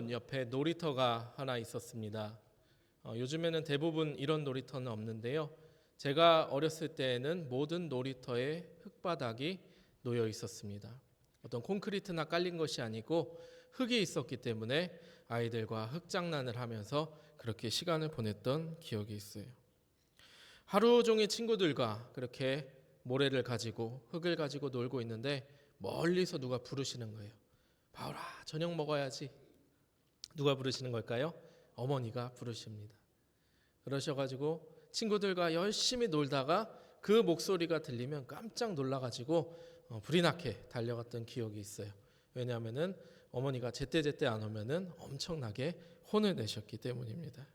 공원 옆에 놀이터가 하나 있었습니다. 요즘에는 대부분 이런 놀이터는 없는데요. 제가 어렸을 때에는 모든 놀이터에 흙바닥이 놓여 있었습니다. 어떤 콘크리트나 깔린 것이 아니고 흙이 있었기 때문에 아이들과 흙장난을 하면서 그렇게 시간을 보냈던 기억이 있어요. 하루 종일 친구들과 그렇게 모래를 가지고 흙을 가지고 놀고 있는데 멀리서 누가 부르시는 거예요. 바울아, 저녁 먹어야지. 누가 부르시는 걸까요? 어머니가 부르십니다. 그러셔가지고 친구들과 열심히 놀다가 그 목소리가 들리면 깜짝 놀라가지고 불이 나게 달려갔던 기억이 있어요. 왜냐하면은 어머니가 제때제때 안 오면은 엄청나게 혼을 내셨기 때문입니다.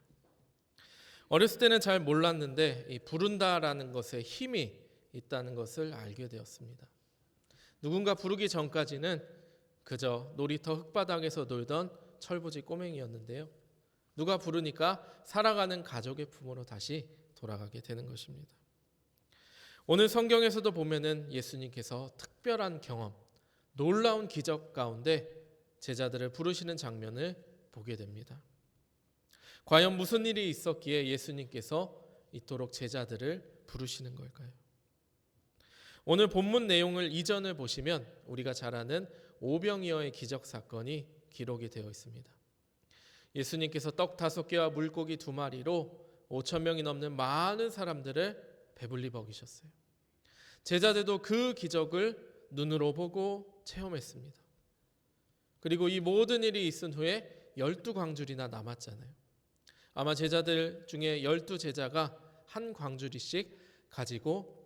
어렸을 때는 잘 몰랐는데 이 부른다라는 것에 힘이 있다는 것을 알게 되었습니다. 누군가 부르기 전까지는 그저 놀이터 흙바닥에서 놀던 철부지 꼬맹이였는데요. 누가 부르니까 살아가는 가족의 품으로 다시 돌아가게 되는 것입니다. 오늘 성경에서도 보면은 예수님께서 특별한 경험, 놀라운 기적 가운데 제자들을 부르시는 장면을 보게 됩니다. 과연 무슨 일이 있었기에 예수님께서 이토록 제자들을 부르시는 걸까요? 오늘 본문 내용을 이전을 보시면 우리가 잘 아는 오병이어의 기적 사건이 기록이 되어 있습니다. 예수님께서 떡 5개와 물고기 2마리로 5천 명이 넘는 많은 사람들을 배불리 먹이셨어요. 제자들도 그 기적을 눈으로 보고 체험했습니다. 그리고 이 모든 일이 있은 후에 12광줄이나 남았잖아요. 아마 제자들 중에 12제자가 한 광주리씩 가지고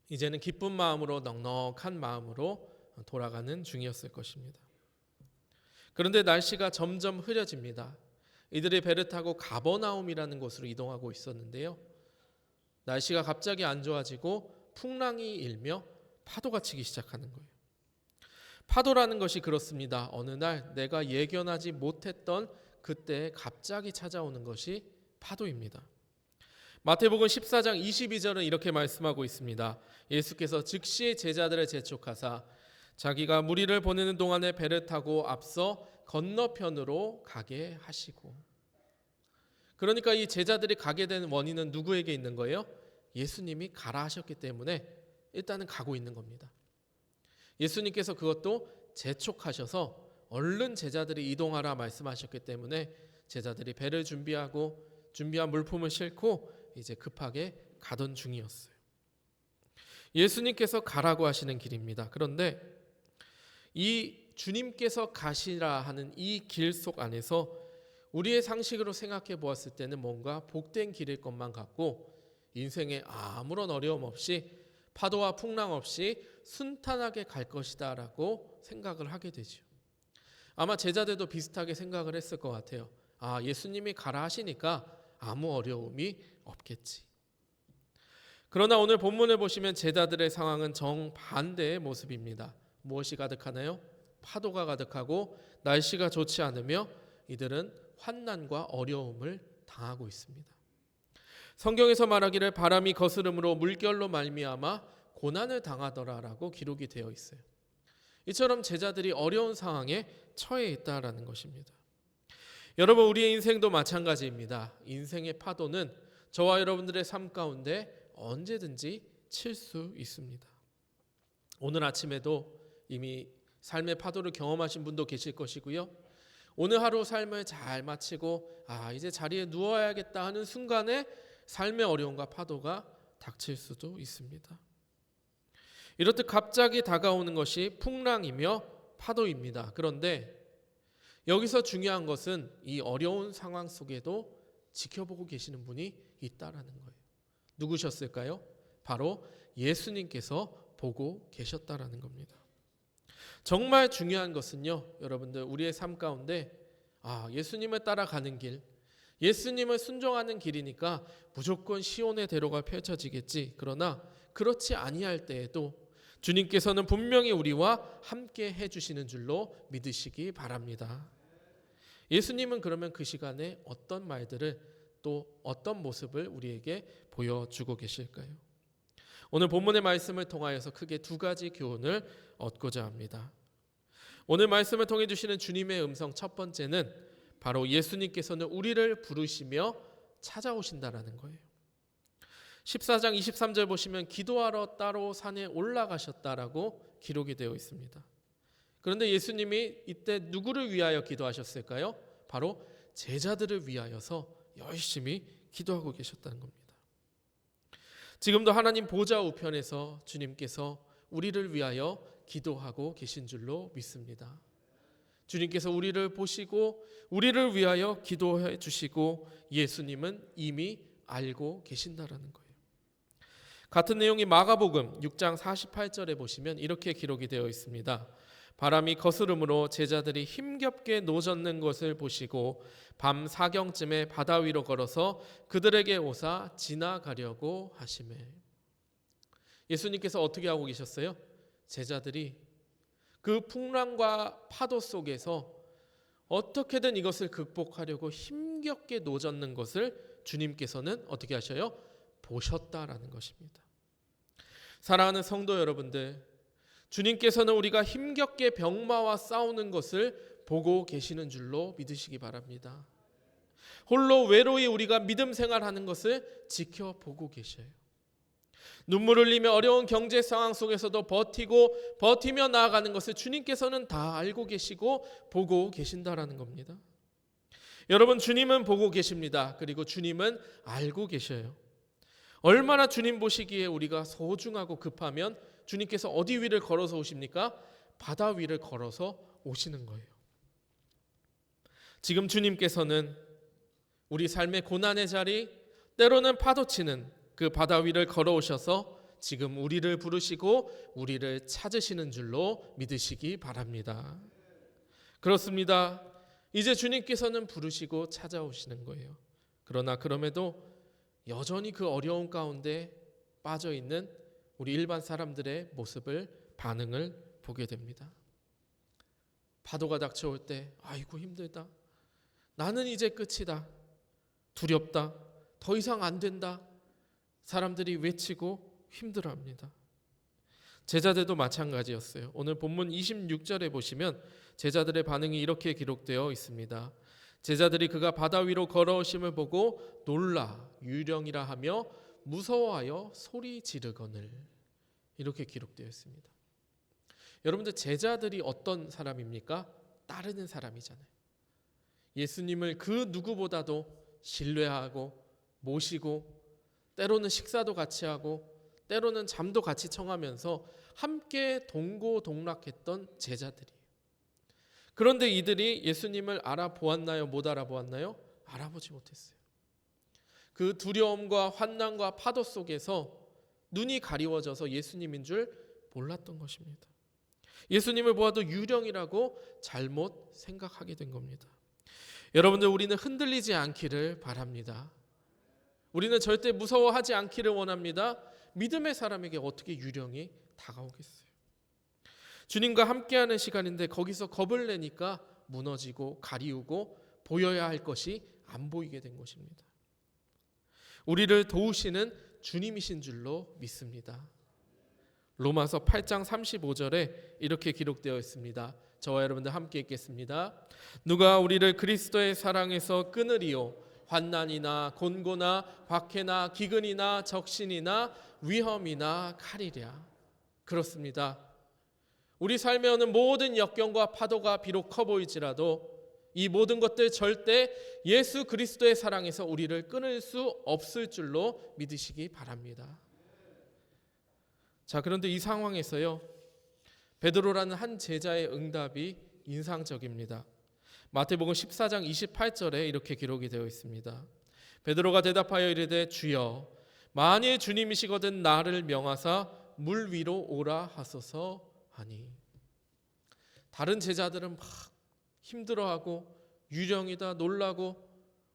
이제는 기쁜 마음으로 넉넉한 마음으로 돌아가는 중이었을 것입니다. 그런데 날씨가 점점 흐려집니다. 이들이 배를 타고 가버나움이라는 곳으로 이동하고 있었는데요. 날씨가 갑자기 안 좋아지고 풍랑이 일며 파도가 치기 시작하는 거예요. 파도라는 것이 그렇습니다. 어느 날 내가 예견하지 못했던 그때 갑자기 찾아오는 것이 파도입니다. 마태복음 14장 22절은 이렇게 말씀하고 있습니다. 예수께서 즉시 제자들을 재촉하사 자기가 무리를 보내는 동안에 배를 타고 앞서 건너편으로 가게 하시고. 그러니까 이 제자들이 가게 된 원인은 누구에게 있는 거예요? 예수님이 가라 하셨기 때문에 일단은 가고 있는 겁니다. 예수님께서 그것도 재촉하셔서 얼른 제자들이 이동하라 말씀하셨기 때문에 제자들이 배를 준비하고 준비한 물품을 싣고 이제 급하게 가던 중이었어요. 예수님께서 가라고 하시는 길입니다. 그런데 이 주님께서 가시라 하는 이 길 속 안에서 우리의 상식으로 생각해 보았을 때는 뭔가 복된 길일 것만 같고 인생에 아무런 어려움 없이 파도와 풍랑 없이 순탄하게 갈 것이다 라고 생각을 하게 되죠. 아마 제자들도 비슷하게 생각을 했을 것 같아요. 아, 예수님이 가라 하시니까 아무 어려움이 없겠지. 그러나 오늘 본문을 보시면 제자들의 상황은 정반대의 모습입니다. 무엇이 가득하나요? 파도가 가득하고 날씨가 좋지 않으며 이들은 환난과 어려움을 당하고 있습니다. 성경에서 말하기를 바람이 거스름으로 물결로 말미암아 고난을 당하더라라고 기록이 되어 있어요. 이처럼 제자들이 어려운 상황에 처해 있다라는 것입니다. 여러분, 우리의 인생도 마찬가지입니다. 인생의 파도는 저와 여러분들의 삶 가운데 언제든지 칠 수 있습니다. 오늘 아침에도 이미 삶의 파도를 경험하신 분도 계실 것이고요. 오늘 하루 삶을 잘 마치고 이제 자리에 누워야겠다 하는 순간에 삶의 어려움과 파도가 닥칠 수도 있습니다. 이렇듯 갑자기 다가오는 것이 풍랑이며 파도입니다. 그런데 여기서 중요한 것은 이 어려운 상황 속에도 지켜보고 계시는 분이 있다라는 거예요. 누구셨을까요? 바로 예수님께서 보고 계셨다라는 겁니다. 정말 중요한 것은요, 여러분들 우리의 삶 가운데 예수님을 따라가는 길, 예수님을 순종하는 길이니까 무조건 시온의 대로가 펼쳐지겠지. 그러나 그렇지 아니할 때에도 주님께서는 분명히 우리와 함께 해주시는 줄로 믿으시기 바랍니다. 예수님은 그러면 그 시간에 어떤 말들을 또 어떤 모습을 우리에게 보여주고 계실까요? 오늘 본문의 말씀을 통하여서 크게 2가지 교훈을 얻고자 합니다. 오늘 말씀을 통해 주시는 주님의 음성 첫 번째는 바로 예수님께서는 우리를 부르시며 찾아오신다라는 거예요. 14장 23절 보시면 기도하러 따로 산에 올라가셨다라고 기록이 되어 있습니다. 그런데 예수님이 이때 누구를 위하여 기도하셨을까요? 바로 제자들을 위하여서 열심히 기도하고 계셨다는 겁니다. 지금도 하나님 보좌 우편에서 주님께서 우리를 위하여 기도하고 계신 줄로 믿습니다. 주님께서 우리를 보시고 우리를 위하여 기도해 주시고 예수님은 이미 알고 계신다라는 거예요. 같은 내용이 마가복음 6장 48절에 보시면 이렇게 기록이 되어 있습니다. 바람이 거스름으로 제자들이 힘겹게 노젓는 것을 보시고 밤 사경쯤에 바다 위로 걸어서 그들에게 오사 지나가려고 하시매. 예수님께서 어떻게 하고 계셨어요? 제자들이 그 풍랑과 파도 속에서 어떻게든 이것을 극복하려고 힘겹게 노젓는 것을 주님께서는 어떻게 하셔요? 보셨다라는 것입니다. 사랑하는 성도 여러분들, 주님께서는 우리가 힘겹게 병마와 싸우는 것을 보고 계시는 줄로 믿으시기 바랍니다. 홀로 외로이 우리가 믿음 생활하는 것을 지켜보고 계셔요. 눈물 흘리며 어려운 경제 상황 속에서도 버티며 나아가는 것을 주님께서는 다 알고 계시고 보고 계신다라는 겁니다. 여러분, 주님은 보고 계십니다. 그리고 주님은 알고 계셔요. 얼마나 주님 보시기에 우리가 소중하고 급하면 주님께서 어디 위를 걸어서 오십니까? 바다 위를 걸어서 오시는 거예요. 지금 주님께서는 우리 삶의 고난의 자리, 때로는 파도치는 그 바다 위를 걸어오셔서 지금 우리를 부르시고 우리를 찾으시는 줄로 믿으시기 바랍니다. 그렇습니다. 이제 주님께서는 부르시고 찾아오시는 거예요. 그러나 그럼에도 여전히 그 어려움 가운데 빠져있는 우리 일반 사람들의 모습을, 반응을 보게 됩니다. 파도가 닥쳐올 때 아이고 힘들다. 나는 이제 끝이다. 두렵다. 더 이상 안 된다. 사람들이 외치고 힘들어합니다. 제자들도 마찬가지였어요. 오늘 본문 26절에 보시면 제자들의 반응이 이렇게 기록되어 있습니다. 제자들이 그가 바다 위로 걸어오심을 보고 놀라 유령이라 하며 무서워하여 소리 지르거늘. 이렇게 기록되어 있습니다. 여러분들, 제자들이 어떤 사람입니까? 따르는 사람이잖아요. 예수님을 그 누구보다도 신뢰하고 모시고 때로는 식사도 같이 하고 때로는 잠도 같이 청하면서 함께 동고동락했던 제자들이에요. 그런데 이들이 예수님을 알아보았나요? 못 알아보았나요? 알아보지 못했어요. 그 두려움과 환난과 파도 속에서 눈이 가리워져서 예수님인 줄 몰랐던 것입니다. 예수님을 보아도 유령이라고 잘못 생각하게 된 겁니다. 여러분들, 우리는 흔들리지 않기를 바랍니다. 우리는 절대 무서워하지 않기를 원합니다. 믿음의 사람에게 어떻게 유령이 다가오겠어요? 주님과 함께하는 시간인데 거기서 겁을 내니까 무너지고 가리우고 보여야 할 것이 안 보이게 된 것입니다. 우리를 도우시는 주님이신 줄로 믿습니다. 로마서 8장 35절에 이렇게 기록되어 있습니다. 저와 여러분들 함께 읽겠습니다. 누가 우리를 그리스도의 사랑에서 끊으리요? 환난이나 곤고나 박해나 기근이나 적신이나 위험이나 칼이랴. 그렇습니다. 우리 삶에 오는 모든 역경과 파도가 비록 커 보일지라도 이 모든 것들 절대 예수 그리스도의 사랑에서 우리를 끊을 수 없을 줄로 믿으시기 바랍니다. 자, 그런데 이 상황에서요, 베드로라는 한 제자의 응답이 인상적입니다. 마태복음 14장 28절에 이렇게 기록이 되어 있습니다. 베드로가 대답하여 이르되 주여, 만일 주님이시거든 나를 명하사 물 위로 오라 하소서 하니. 다른 제자들은 막 힘들어하고 유령이다 놀라고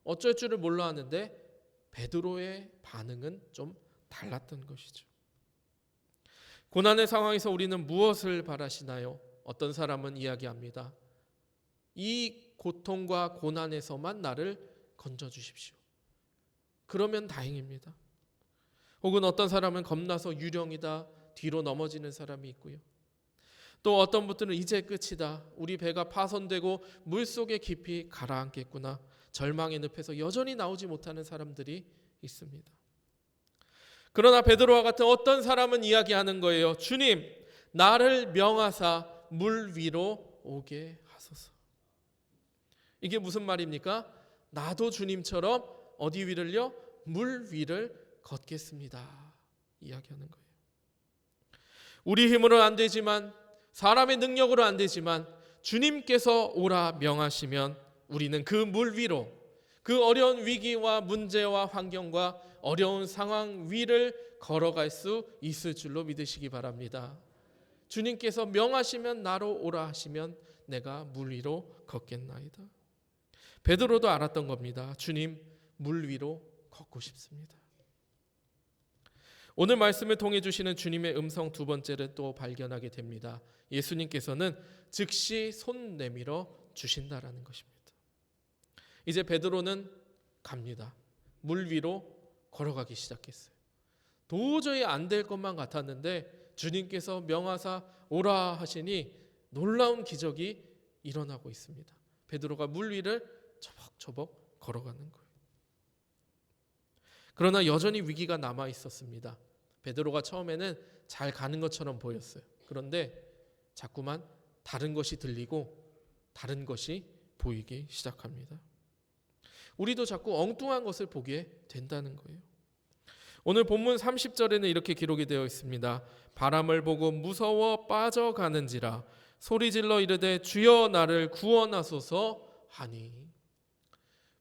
어쩔 줄을 몰라 하는데 베드로의 반응은 좀 달랐던 것이죠. 고난의 상황에서 우리는 무엇을 바라시나요? 어떤 사람은 이야기합니다. 이 고통과 고난에서만 나를 건져주십시오. 그러면 다행입니다. 혹은 어떤 사람은 겁나서 유령이다 뒤로 넘어지는 사람이 있고요. 또 어떤 분들은 이제 끝이다. 우리 배가 파손되고 물속에 깊이 가라앉겠구나. 절망의 늪에서 여전히 나오지 못하는 사람들이 있습니다. 그러나 베드로와 같은 어떤 사람은 이야기하는 거예요. 주님, 나를 명하사 물 위로 오게 하소서. 이게 무슨 말입니까? 나도 주님처럼 어디 위를요? 물 위를 걷겠습니다. 이야기하는 거예요. 우리 힘으로는 안 되지만, 사람의 능력으로 안 되지만 주님께서 오라 명하시면 우리는 그 물 위로, 그 어려운 위기와 문제와 환경과 어려운 상황 위를 걸어갈 수 있을 줄로 믿으시기 바랍니다. 주님께서 명하시면 나로 오라 하시면 내가 물 위로 걷겠나이다. 베드로도 알았던 겁니다. 주님, 물 위로 걷고 싶습니다. 오늘 말씀을 통해 주시는 주님의 음성 두 번째를 또 발견하게 됩니다. 예수님께서는 즉시 손 내밀어 주신다라는 것입니다. 이제 베드로는 갑니다. 물 위로 걸어가기 시작했어요. 도저히 안 될 것만 같았는데 주님께서 명하사 오라 하시니 놀라운 기적이 일어나고 있습니다. 베드로가 물 위를 처벅처벅 걸어가는 거예요. 그러나 여전히 위기가 남아 있었습니다. 베드로가 처음에는 잘 가는 것처럼 보였어요. 그런데 자꾸만 다른 것이 들리고 다른 것이 보이기 시작합니다. 우리도 자꾸 엉뚱한 것을 보게 된다는 거예요. 오늘 본문 30절에는 이렇게 기록이 되어 있습니다. 바람을 보고 무서워 빠져가는지라 소리질러 이르되 주여 나를 구원하소서 하니.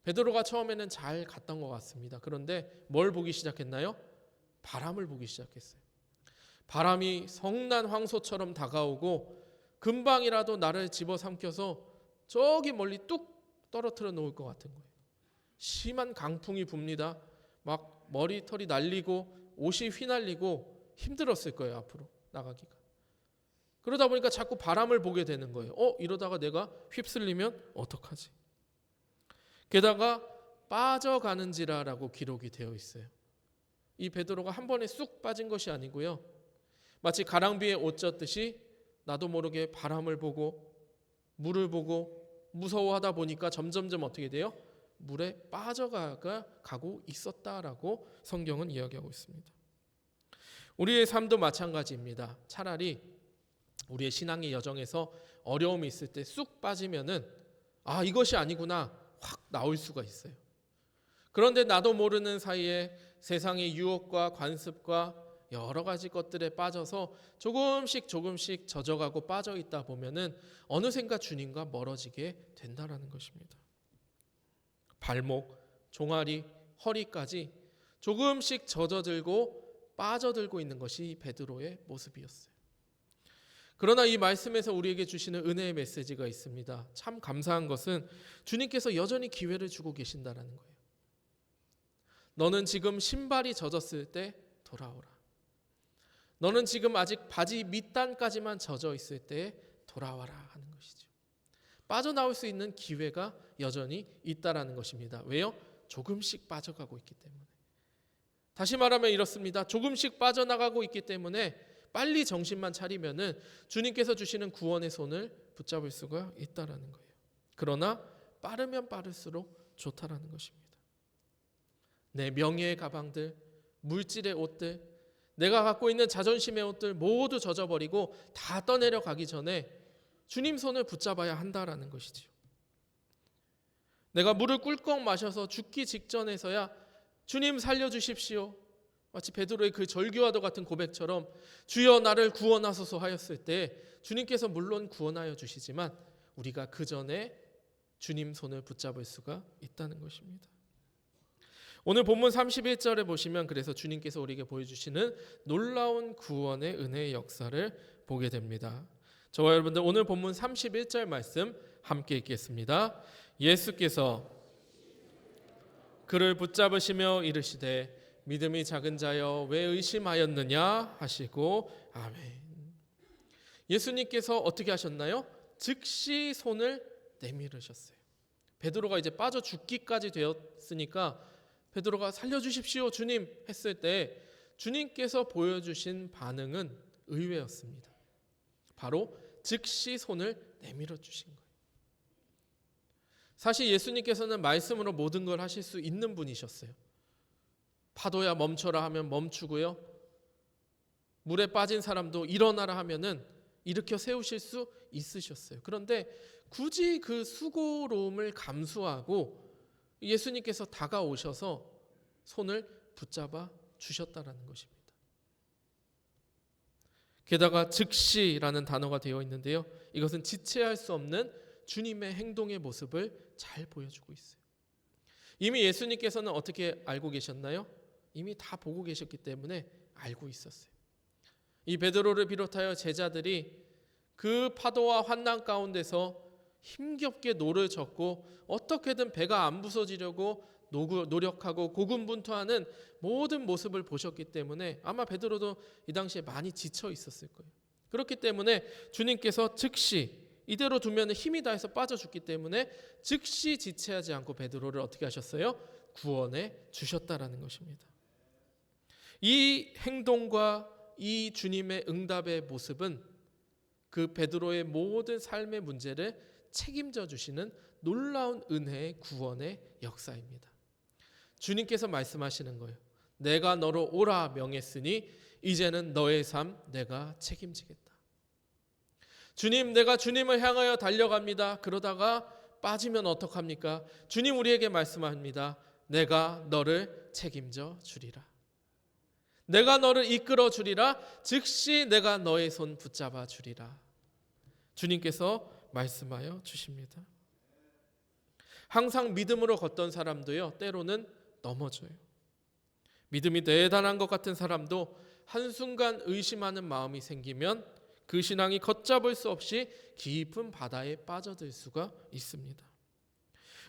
베드로가 처음에는 잘 갔던 것 같습니다. 그런데 뭘 보기 시작했나요? 바람을 보기 시작했어요. 바람이 성난 황소처럼 다가오고 금방이라도 나를 집어삼켜서 저기 멀리 뚝 떨어뜨려 놓을 것 같은 거예요. 심한 강풍이 붑니다. 막 머리털이 날리고 옷이 휘날리고 힘들었을 거예요. 앞으로 나가기가. 그러다 보니까 자꾸 바람을 보게 되는 거예요. 이러다가 내가 휩쓸리면 어떡하지? 게다가 빠져가는지라라고 기록이 되어 있어요. 이 베드로가 한 번에 쑥 빠진 것이 아니고요. 마치 가랑비에 옷 젖듯이 나도 모르게 바람을 보고 물을 보고 무서워하다 보니까 점점점 어떻게 돼요? 물에 빠져가고 있었다라고 성경은 이야기하고 있습니다. 우리의 삶도 마찬가지입니다. 차라리 우리의 신앙의 여정에서 어려움이 있을 때 쑥 빠지면은 이것이 아니구나 확 나올 수가 있어요. 그런데 나도 모르는 사이에 세상의 유혹과 관습과 여러 가지 것들에 빠져서 조금씩 젖어가고 빠져 있다 보면은 어느샌가 주님과 멀어지게 된다라는 것입니다. 발목, 종아리, 허리까지 조금씩 젖어들고 빠져들고 있는 것이 베드로의 모습이었어요. 그러나 이 말씀에서 우리에게 주시는 은혜의 메시지가 있습니다. 참 감사한 것은 주님께서 여전히 기회를 주고 계신다라는 거예요. 너는 지금 신발이 젖었을 때 돌아오라. 너는 지금 아직 바지 밑단까지만 젖어 있을 때 돌아와라 하는 것이죠. 빠져나올 수 있는 기회가 여전히 있다라는 것입니다. 왜요? 조금씩 빠져가고 있기 때문에. 다시 말하면 이렇습니다. 조금씩 빠져나가고 있기 때문에 빨리 정신만 차리면은 주님께서 주시는 구원의 손을 붙잡을 수가 있다라는 거예요. 그러나 빠르면 빠를수록 좋다라는 것입니다. 내 명예의 가방들, 물질의 옷들, 내가 갖고 있는 자존심의 옷들 모두 젖어버리고 다 떠내려 가기 전에 주님 손을 붙잡아야 한다라는 것이지요. 내가 물을 꿀꺽 마셔서 죽기 직전에서야 주님 살려주십시오. 마치 베드로의 그 절규와도 같은 고백처럼 주여 나를 구원하소서 하였을 때 주님께서 물론 구원하여 주시지만 우리가 그 전에 주님 손을 붙잡을 수가 있다는 것입니다. 오늘 본문 31절에 보시면 그래서 주님께서 우리에게 보여주시는 놀라운 구원의 은혜의 역사를 보게 됩니다. 저와 여러분들 오늘 본문 31절 말씀 함께 읽겠습니다. 예수께서 그를 붙잡으시며 이르시되 믿음이 작은 자여 왜 의심하였느냐 하시고 아멘. 예수님께서 어떻게 하셨나요? 즉시 손을 내밀으셨어요. 베드로가 이제 빠져 죽기까지 되었으니까 베드로가 살려주십시오 주님 했을 때 주님께서 보여주신 반응은 의외였습니다. 바로 즉시 손을 내밀어 주신 거예요. 사실 예수님께서는 말씀으로 모든 걸 하실 수 있는 분이셨어요. 파도야 멈춰라 하면 멈추고요. 물에 빠진 사람도 일어나라 하면은 일으켜 세우실 수 있으셨어요. 그런데 굳이 그 수고로움을 감수하고 예수님께서 다가오셔서 손을 붙잡아 주셨다라는 것입니다. 게다가 즉시라는 단어가 되어 있는데요. 이것은 지체할 수 없는 주님의 행동의 모습을 잘 보여주고 있어요. 이미 예수님께서는 어떻게 알고 계셨나요? 이미 다 보고 계셨기 때문에 알고 있었어요. 이 베드로를 비롯하여 제자들이 그 파도와 환난 가운데서 힘겹게 노를 젓고 어떻게든 배가 안 부서지려고 노력하고 고군분투하는 모든 모습을 보셨기 때문에 아마 베드로도 이 당시에 많이 지쳐 있었을 거예요. 그렇기 때문에 주님께서 즉시 이대로 두면 힘이 다해서 빠져 죽기 때문에 즉시 지체하지 않고 베드로를 어떻게 하셨어요? 구원해 주셨다라는 것입니다. 이 행동과 이 주님의 응답의 모습은 그 베드로의 모든 삶의 문제를 책임져 주시는 놀라운 은혜의 구원의 역사입니다. 주님께서 말씀하시는 거예요. 내가 너로 오라 명했으니 이제는 너의 삶 내가 책임지겠다. 주님, 내가 주님을 향하여 달려갑니다. 그러다가 빠지면 어떡합니까? 주님 우리에게 말씀합니다. 내가 너를 책임져 주리라. 내가 너를 이끌어 주리라. 즉시 내가 너의 손 붙잡아 주리라. 주님께서 말씀하여 주십니다. 항상 믿음으로 걷던 사람도요, 때로는 넘어져요. 믿음이 대단한 것 같은 사람도 한순간 의심하는 마음이 생기면 그 신앙이 걷잡을 수 없이 깊은 바다에 빠져들 수가 있습니다.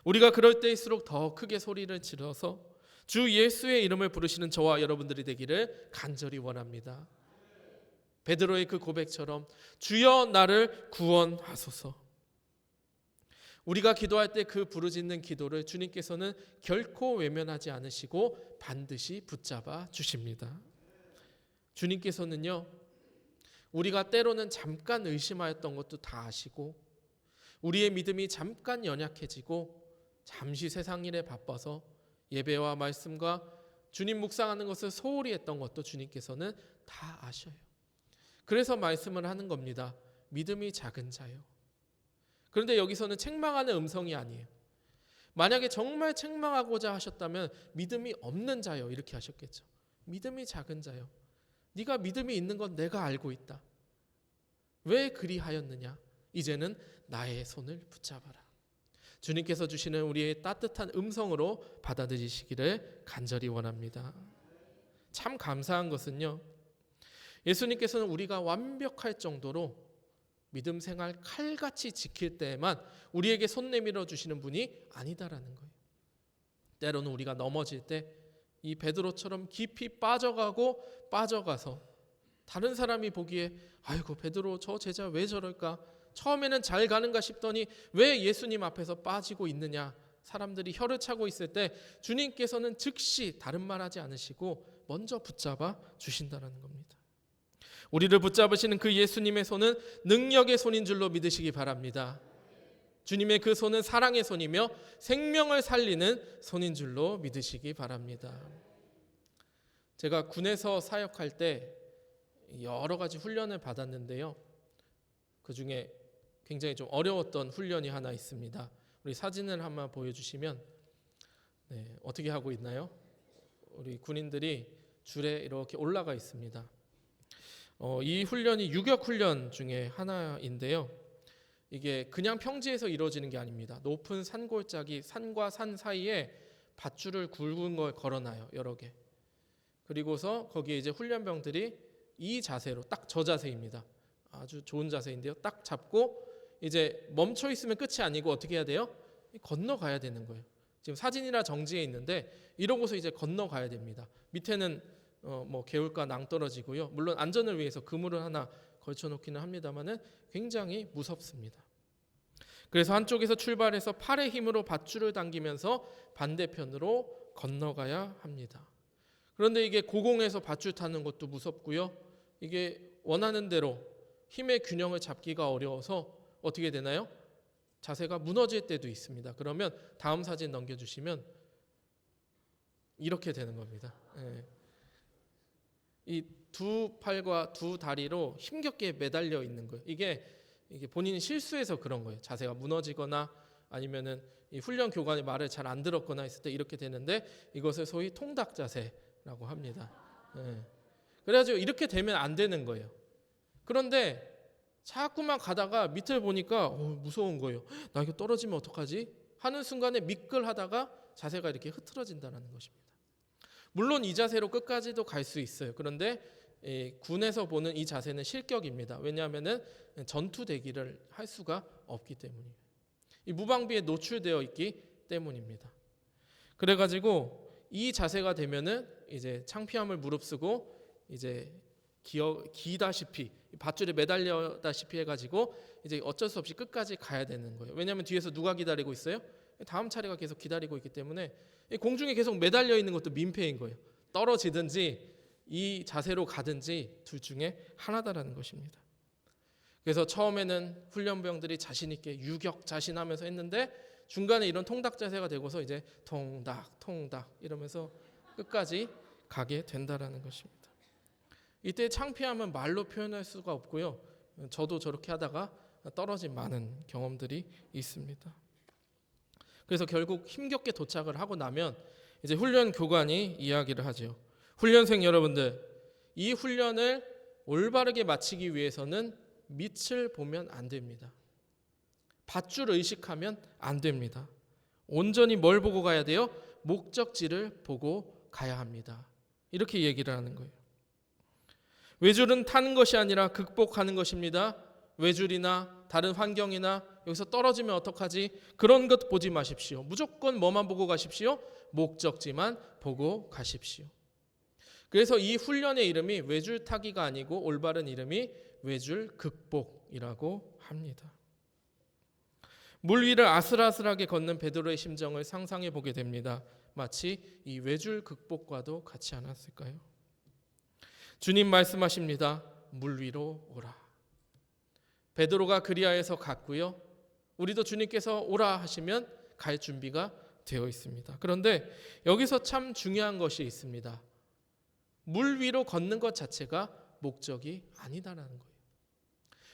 우리가 그럴 때일수록 더 크게 소리를 질러서 주 예수의 이름을 부르시는 저와 여러분들이 되기를 간절히 원합니다. 베드로의 그 고백처럼 주여 나를 구원하소서. 우리가 기도할 때 그 부르짖는 기도를 주님께서는 결코 외면하지 않으시고 반드시 붙잡아 주십니다. 주님께서는요, 우리가 때로는 잠깐 의심하였던 것도 다 아시고 우리의 믿음이 잠깐 연약해지고 잠시 세상 일에 바빠서 예배와 말씀과 주님 묵상하는 것을 소홀히 했던 것도 주님께서는 다 아셔요. 그래서 말씀을 하는 겁니다. 믿음이 작은 자요. 그런데 여기서는 책망하는 음성이 아니에요. 만약에 정말 책망하고자 하셨다면 믿음이 없는 자요 이렇게 하셨겠죠. 믿음이 작은 자요. 네가 믿음이 있는 건 내가 알고 있다. 왜 그리하였느냐? 이제는 나의 손을 붙잡아라. 주님께서 주시는 우리의 따뜻한 음성으로 받아들이시기를 간절히 원합니다. 참 감사한 것은요, 예수님께서는 우리가 완벽할 정도로 믿음 생활 칼같이 지킬 때에만 우리에게 손 내밀어 주시는 분이 아니다라는 거예요. 때로는 우리가 넘어질 때 이 베드로처럼 깊이 빠져가서 다른 사람이 보기에 아이고 베드로 저 제자 왜 저럴까? 처음에는 잘 가는가 싶더니 왜 예수님 앞에서 빠지고 있느냐? 사람들이 혀를 차고 있을 때 주님께서는 즉시 다른 말 하지 않으시고 먼저 붙잡아 주신다는 겁니다. 우리를 붙잡으시는 그 예수님의 손은 능력의 손인 줄로 믿으시기 바랍니다. 주님의 그 손은 사랑의 손이며 생명을 살리는 손인 줄로 믿으시기 바랍니다. 제가 군에서 사역할 때 여러 가지 훈련을 받았는데요. 그 중에 굉장히 좀 어려웠던 훈련이 하나 있습니다. 우리 사진을 한번 보여주시면 어떻게 하고 있나요? 우리 군인들이 줄에 이렇게 올라가 있습니다. 이 훈련이 유격 훈련 중에 하나인데요. 이게 그냥 평지에서 이루어지는 게 아닙니다. 높은 산골짜기, 산과 산 사이에 밧줄을 굵은 걸 걸어놔요. 여러 개. 그리고서 거기에 이제 훈련병들이 이 자세로 딱 저 자세입니다. 아주 좋은 자세인데요. 딱 잡고 이제 멈춰 있으면 끝이 아니고 어떻게 해야 돼요? 건너가야 되는 거예요. 지금 사진이나 정지해 있는데 이러고서 이제 건너가야 됩니다. 밑에는 개울가 낭떠러지고요. 물론 안전을 위해서 그물을 하나 걸쳐놓기는 합니다만은 굉장히 무섭습니다. 그래서 한쪽에서 출발해서 팔의 힘으로 밧줄을 당기면서 반대편으로 건너가야 합니다. 그런데 이게 고공에서 밧줄 타는 것도 무섭고요. 이게 원하는 대로 힘의 균형을 잡기가 어려워서 어떻게 되나요? 자세가 무너질 때도 있습니다. 그러면 다음 사진 넘겨주시면 이렇게 되는 겁니다. 이 두 팔과 두 다리로 힘겹게 매달려 있는 거예요. 이게 본인이 실수해서 그런 거예요. 자세가 무너지거나 아니면은 이 훈련 교관이 말을 잘 안 들었거나 했을 때 이렇게 되는데 이것을 소위 통닭 자세라고 합니다. 그래가지고 이렇게 되면 안 되는 거예요. 그런데 자꾸만 가다가 밑을 보니까 무서운 거예요. 나 이거 떨어지면 어떡하지? 하는 순간에 미끌하다가 자세가 이렇게 흐트러진다는 것입니다. 물론 이 자세로 끝까지도 갈 수 있어요. 그런데 군에서 보는 이 자세는 실격입니다. 왜냐하면 전투 대기를 할 수가 없기 때문이에요. 이 무방비에 노출되어 있기 때문입니다. 그래가지고 이 자세가 되면은 이제 창피함을 무릅쓰고 이제 기다시피 밧줄에 매달려다시피 해가지고 이제 어쩔 수 없이 끝까지 가야 되는 거예요. 왜냐하면 뒤에서 누가 기다리고 있어요? 다음 차례가 계속 기다리고 있기 때문에 공중에 계속 매달려 있는 것도 민폐인 거예요. 떨어지든지 이 자세로 가든지 둘 중에 하나다라는 것입니다. 그래서 처음에는 훈련병들이 자신 있게 유격 자신하면서 했는데 중간에 이런 통닭 자세가 되고서 이제 통닭 이러면서 끝까지 가게 된다라는 것입니다. 이때 창피함은 말로 표현할 수가 없고요. 저도 저렇게 하다가 떨어진 많은 경험들이 있습니다. 그래서 결국 힘겹게 도착을 하고 나면 이제 훈련 교관이 이야기를 하죠. 훈련생 여러분들, 이 훈련을 올바르게 마치기 위해서는 밑을 보면 안 됩니다. 밧줄 의식하면 안 됩니다. 온전히 뭘 보고 가야 돼요? 목적지를 보고 가야 합니다. 이렇게 얘기를 하는 거예요. 외줄은 타는 것이 아니라 극복하는 것입니다. 외줄이나 다른 환경이나 여기서 떨어지면 어떡하지? 그런 것 보지 마십시오. 무조건 뭐만 보고 가십시오? 목적지만 보고 가십시오. 그래서 이 훈련의 이름이 외줄 타기가 아니고 올바른 이름이 외줄 극복이라고 합니다. 물 위를 아슬아슬하게 걷는 베드로의 심정을 상상해 보게 됩니다. 마치 이 외줄 극복과도 같지 않았을까요? 주님 말씀하십니다. 물 위로 오라. 베드로가 그리하여서 갔고요. 우리도 주님께서 오라 하시면 갈 준비가 되어 있습니다. 그런데 여기서 참 중요한 것이 있습니다. 물 위로 걷는 것 자체가 목적이 아니다라는 거예요.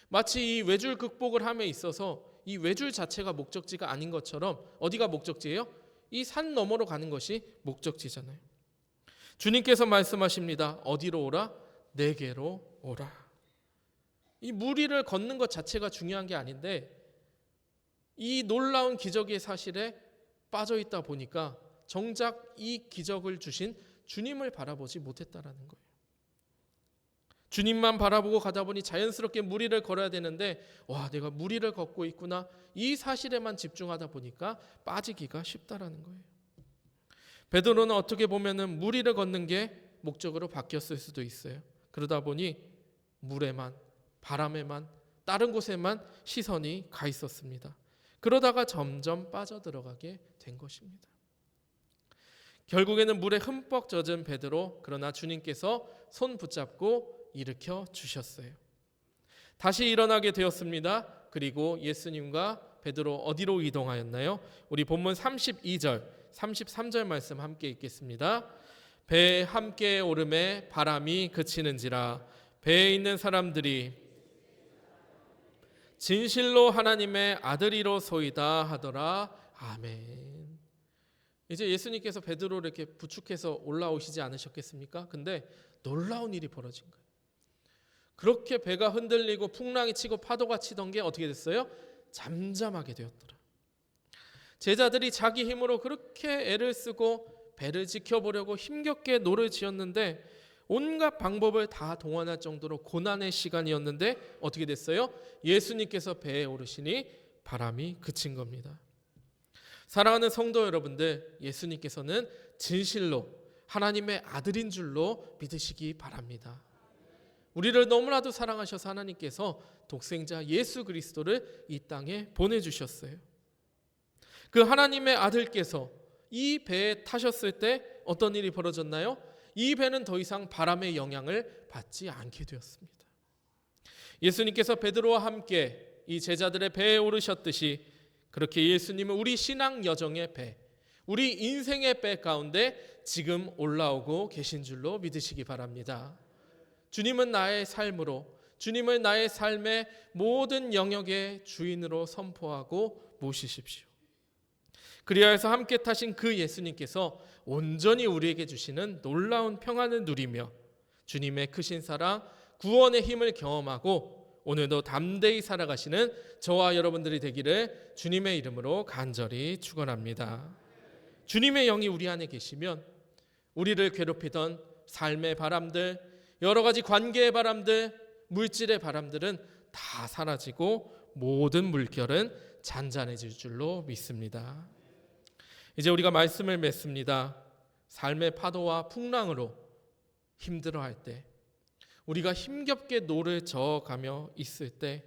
마치 이 외줄 극복을 함에 있어서 이 외줄 자체가 목적지가 아닌 것처럼 어디가 목적지예요? 이 산 너머로 가는 것이 목적지잖아요. 주님께서 말씀하십니다. 어디로 오라? 내게로 오라. 이 물 위를 걷는 것 자체가 중요한 게 아닌데 이 놀라운 기적의 사실에 빠져 있다 보니까 정작 이 기적을 주신 주님을 바라보지 못했다라는 거예요. 주님만 바라보고 가다 보니 자연스럽게 물 위를 걸어야 되는데 내가 물 위를 걷고 있구나. 이 사실에만 집중하다 보니까 빠지기가 쉽다라는 거예요. 베드로는 어떻게 보면은 물 위를 걷는 게 목적으로 바뀌었을 수도 있어요. 그러다 보니 물에만, 바람에만, 다른 곳에만 시선이 가 있었습니다. 그러다가 점점 빠져들어가게 된 것입니다. 결국에는 물에 흠뻑 젖은 베드로, 그러나 주님께서 손 붙잡고 일으켜 주셨어요. 다시 일어나게 되었습니다. 그리고 예수님과 베드로 어디로 이동하였나요? 우리 본문 32절, 33절 말씀 함께 읽겠습니다. 배에 함께 오름에 바람이 그치는지라 배에 있는 사람들이 진실로 하나님의 아들이로소이다 하더라. 아멘. 이제 예수님께서 베드로를 이렇게 부축해서 올라오시지 않으셨겠습니까? 근데 놀라운 일이 벌어진 거예요. 그렇게 배가 흔들리고 풍랑이 치고 파도가 치던 게 어떻게 됐어요? 잠잠하게 되었더라. 제자들이 자기 힘으로 그렇게 애를 쓰고 배를 지켜보려고 힘겹게 노를 지었는데 온갖 방법을 다 동원할 정도로 고난의 시간이었는데 어떻게 됐어요? 예수님께서 배에 오르시니 바람이 그친 겁니다. 사랑하는 성도 여러분들, 예수님께서는 진실로 하나님의 아들인 줄로 믿으시기 바랍니다. 우리를 너무나도 사랑하셔서 하나님께서 독생자 예수 그리스도를 이 땅에 보내주셨어요. 그 하나님의 아들께서 이 배에 타셨을 때 어떤 일이 벌어졌나요? 이 배는 더 이상 바람의 영향을 받지 않게 되었습니다. 예수님께서 베드로와 함께 이 제자들의 배에 오르셨듯이 그렇게 예수님은 우리 신앙 여정의 배, 우리 인생의 배 가운데 지금 올라오고 계신 줄로 믿으시기 바랍니다. 주님은 나의 삶으로, 주님을 나의 삶의 모든 영역의 주인으로 선포하고 모시십시오. 그리하여 해서 함께 타신 그 예수님께서 온전히 우리에게 주시는 놀라운 평안을 누리며 주님의 크신 사랑, 구원의 힘을 경험하고 오늘도 담대히 살아가시는 저와 여러분들이 되기를 주님의 이름으로 간절히 축원합니다. 주님의 영이 우리 안에 계시면 우리를 괴롭히던 삶의 바람들, 여러 가지 관계의 바람들, 물질의 바람들은 다 사라지고 모든 물결은 잔잔해질 줄로 믿습니다. 이제 우리가 말씀을 맺습니다. 삶의 파도와 풍랑으로 힘들어할 때, 우리가 힘겹게 노를 저어가며 있을 때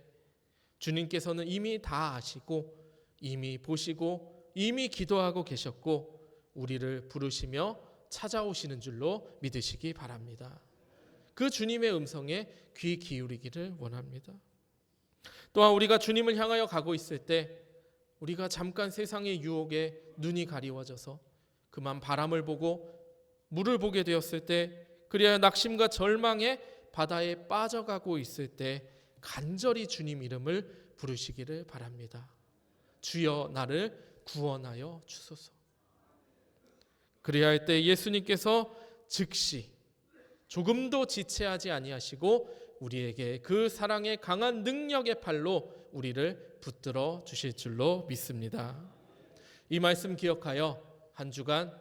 주님께서는 이미 다 아시고 이미 보시고 이미 기도하고 계셨고 우리를 부르시며 찾아오시는 줄로 믿으시기 바랍니다. 그 주님의 음성에 귀 기울이기를 원합니다. 또한 우리가 주님을 향하여 가고 있을 때 우리가 잠깐 세상의 유혹에 눈이 가리워져서 그만 바람을 보고 물을 보게 되었을 때, 그리하여 낙심과 절망에 바다에 빠져가고 있을 때 간절히 주님 이름을 부르시기를 바랍니다. 주여 나를 구원하여 주소서. 그래야 할 때 예수님께서 즉시 조금도 지체하지 아니하시고 우리에게 그 사랑의 강한 능력의 팔로 우리를 붙들어 주실 줄로 믿습니다. 이 말씀 기억하여 한 주간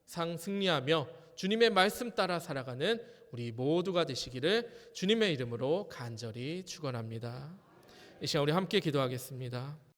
승리하며 주님의 말씀 따라 살아가는 우리 모두가 되시기를 주님의 이름으로 간절히 축원합니다. 이 시간 우리 함께 기도하겠습니다.